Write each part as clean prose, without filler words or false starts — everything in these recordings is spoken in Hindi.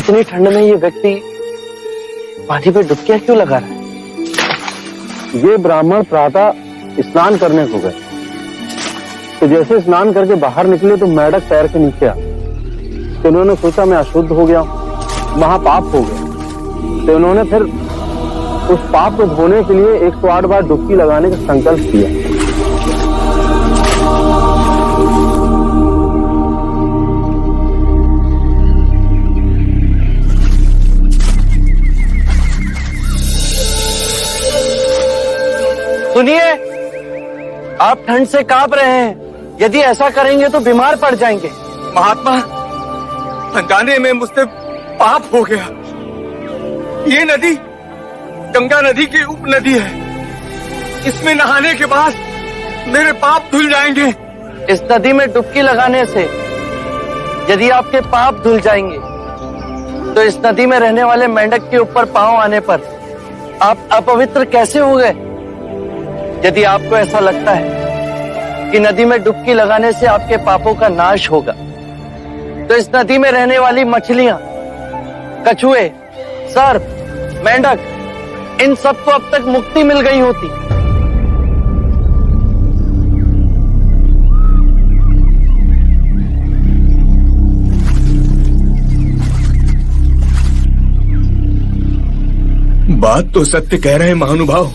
इतनी ठंड में ये व्यक्ति पानी पे डुबकियां क्यों लगा रहा है? ये ब्राह्मण प्रातः स्नान करने को गए, तो जैसे स्नान करके बाहर निकले तो मेंढक पैर के नीचे आ, तो उन्होंने सोचा मैं अशुद्ध हो गया, महापाप हो गया, तो उन्होंने फिर उस पाप को धोने के लिए 108 बार डुबकी लगाने का संकल्प किया। सुनिए, आप ठंड से कांप रहे हैं। यदि ऐसा करेंगे तो बीमार पड़ जाएंगे। महात्मा, अनजाने में मुझसे पाप हो गया। ये नदी गंगा नदी की उपनदी है। इसमें नहाने के बाद मेरे पाप धुल जाएंगे। इस नदी में डुबकी लगाने से यदि आपके पाप धुल जाएंगे तो इस नदी में रहने वाले मेंढक के ऊपर पांव आने पर आप अपवित्र कैसे हो गए? यदि आपको ऐसा लगता है कि नदी में डुबकी लगाने से आपके पापों का नाश होगा, तो इस नदी में रहने वाली मछलियां, कछुए, सर्प, मेंढक, इन सबको अब तक मुक्ति मिल गई होती। बात तो सत्य कह रहे हैं महानुभाव।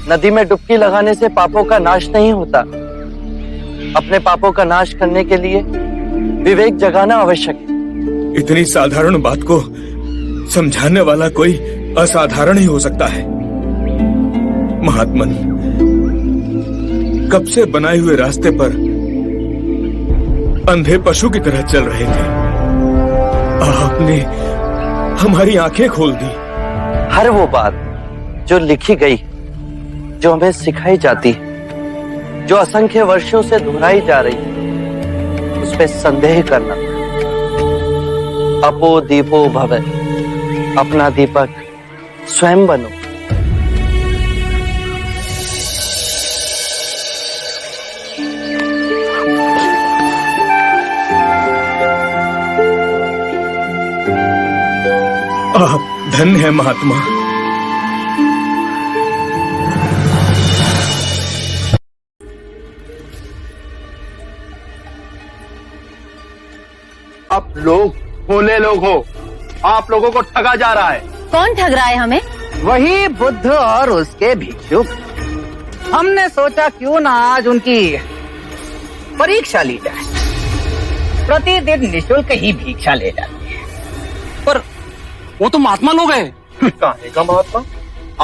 नदी में डुबकी लगाने से पापों का नाश नहीं होता। अपने पापों का नाश करने के लिए विवेक जगाना आवश्यक है। इतनी साधारण बात को समझाने वाला कोई असाधारण ही हो सकता है। महात्मन, कब से बनाए हुए रास्ते पर अंधे पशु की तरह चल रहे थे। आपने हमारी आंखें खोल दी। हर वो बात जो लिखी गई, जो हमें सिखाई जाती है, जो असंख्य वर्षों से दोहराई जा रही है, उस पे संदेह करना। अपो दीपो भवे, अपना दीपक स्वयं बनो। आप धन्य है महात्मा। आप लोग भोले लोग हो, आप लोगों को ठगा जा रहा है। कौन ठग रहा है हमें? वही बुद्ध और उसके भिक्षुक। हमने सोचा क्यों ना आज उनकी परीक्षा ली जाए। प्रतिदिन निःशुल्क ही भिक्षा ले जाते हैं। पर वो तो महात्मा लोग हैं। कहानी का महात्मा?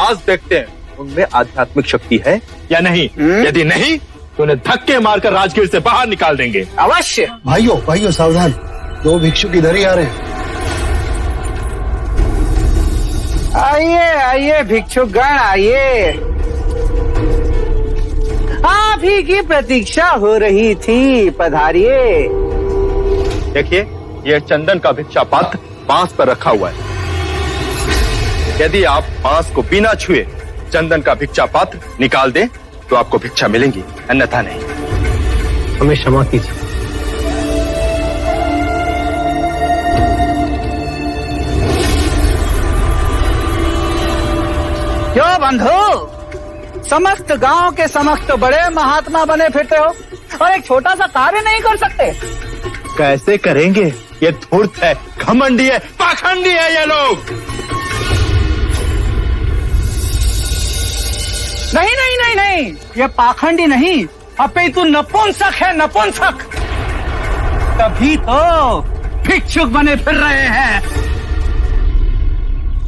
आज देखते हैं उनमें आध्यात्मिक शक्ति है या नहीं। यदि नहीं तो उन्हें धक्के मारकर राजगीर से बाहर निकाल देंगे। अवश्य। भाइयों सावधान, 2 भिक्षुक इधर ही आ रहे हैं। आइए भिक्षुकगण, आइए। आप ही की प्रतीक्षा हो रही थी, पधारिए। देखिए, यह चंदन का भिक्षा पात्र बांस पर रखा हुआ है। यदि आप बांस को बिना छुए चंदन का भिक्षा पात्र निकाल दें तो आपको भिक्षा मिलेंगी, अन्यथा नहीं। हमें क्षमा कीजिए। क्यों बंधु, समस्त गांव के समस्त तो बड़े महात्मा बने फिरते हो और एक छोटा सा कार्य नहीं कर सकते? कैसे करेंगे? ये धूर्त है, घमंडी है, पाखंडी है ये लोग। नहीं, ये पाखंडी नहीं, अपितु नपुंसक है, नपुंसक। तभी तो भिक्षुक बने फिर रहे हैं।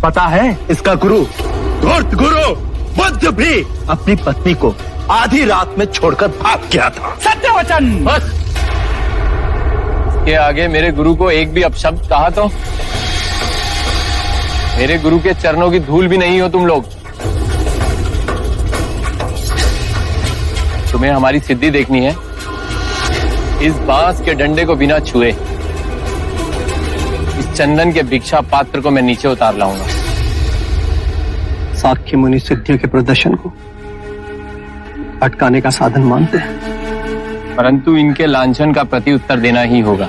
पता है इसका गुरु, धूर्त गुरु बुद्ध भी अपनी पत्नी को आधी रात में छोड़कर भाग गया था। सत्य वचन। बस के आगे मेरे गुरु को एक भी अपशब्द कहा तो मेरे गुरु के चरणों की धूल भी नहीं हो तुम लोग। तुम्हें हमारी सिद्धि देखनी है। इस बांस के डंडे को बिना छुए इस चंदन के भिक्षा पात्र को मैं नीचे उतार लाऊंगा। साख्य मुनि सिद्धि के प्रदर्शन को अटकाने का साधन मानते हैं, परंतु इनके लांछन का प्रति उत्तर देना ही होगा।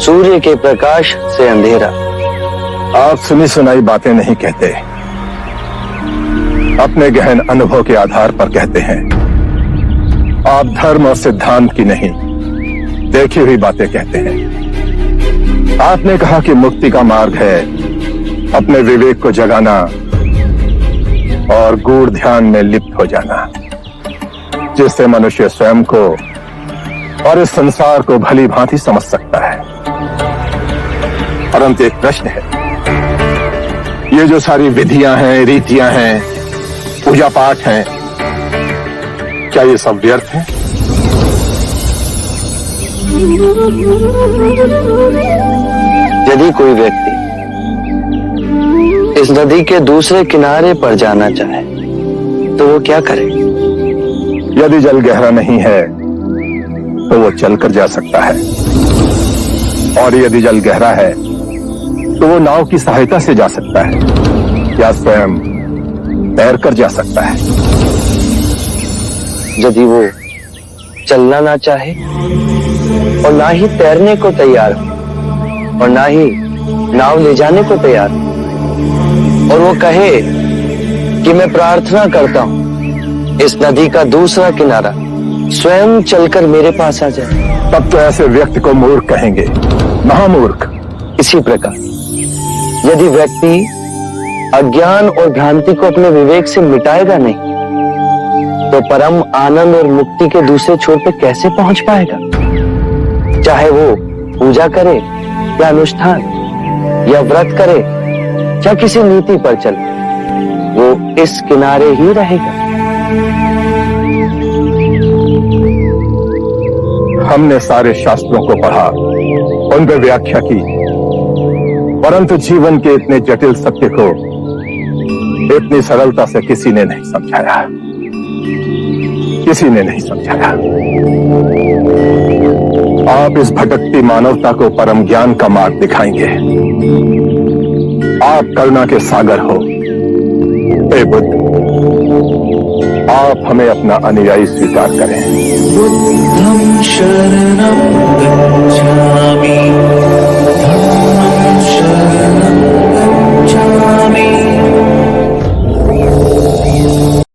सूर्य के प्रकाश से अंधेरा। आप सुनी सुनाई बातें नहीं कहते, अपने गहन अनुभव के आधार पर कहते हैं। आप धर्म और सिद्धांत की नहीं, देखी हुई बातें कहते हैं। आपने कहा कि मुक्ति का मार्ग है अपने विवेक को जगाना और गूढ़ ध्यान में लिप्त हो जाना, जिससे मनुष्य स्वयं को और इस संसार को भली भांति समझ सकता है। परंतु एक प्रश्न है, ये जो सारी विधियां हैं, रीतियां हैं, पूजा पाठ हैं, क्या ये सब व्यर्थ है? यदि कोई व्यक्ति इस नदी के दूसरे किनारे पर जाना चाहे तो वो क्या करे? यदि जल गहरा नहीं है तो वो चलकर जा सकता है, और यदि जल गहरा है तो वो नाव की सहायता से जा सकता है या स्वयं तैरकर जा सकता है। यदि वो चलना ना चाहे और ना ही तैरने को तैयार हो और ना ही नाव ले जाने को तैयार हो, और वो कहे कि मैं प्रार्थना करता हूं इस नदी का दूसरा किनारा स्वयं चलकर मेरे पास आ जाए, तब तो ऐसे व्यक्ति को मूर्ख कहेंगे, महामूर्ख। इसी प्रकार यदि व्यक्ति अज्ञान और भ्रांति को अपने विवेक से मिटाएगा नहीं तो परम आनंद और मुक्ति के दूसरे छोर पे कैसे पहुंच पाएगा? चाहे वो पूजा करे या अनुष्ठान या व्रत करे या किसी नीति पर चले, वो इस किनारे ही रहेगा। हमने सारे शास्त्रों को पढ़ा, उन पर व्याख्या की, परंतु जीवन के इतने जटिल सत्य को इतनी सरलता से किसी ने नहीं समझाया, किसी ने नहीं समझाया। आप इस भटकती मानवता को परम ज्ञान का मार्ग दिखाएंगे। आप करुणा के सागर हो। हे बुद्ध, आप हमें अपना अनुयायी स्वीकार करें।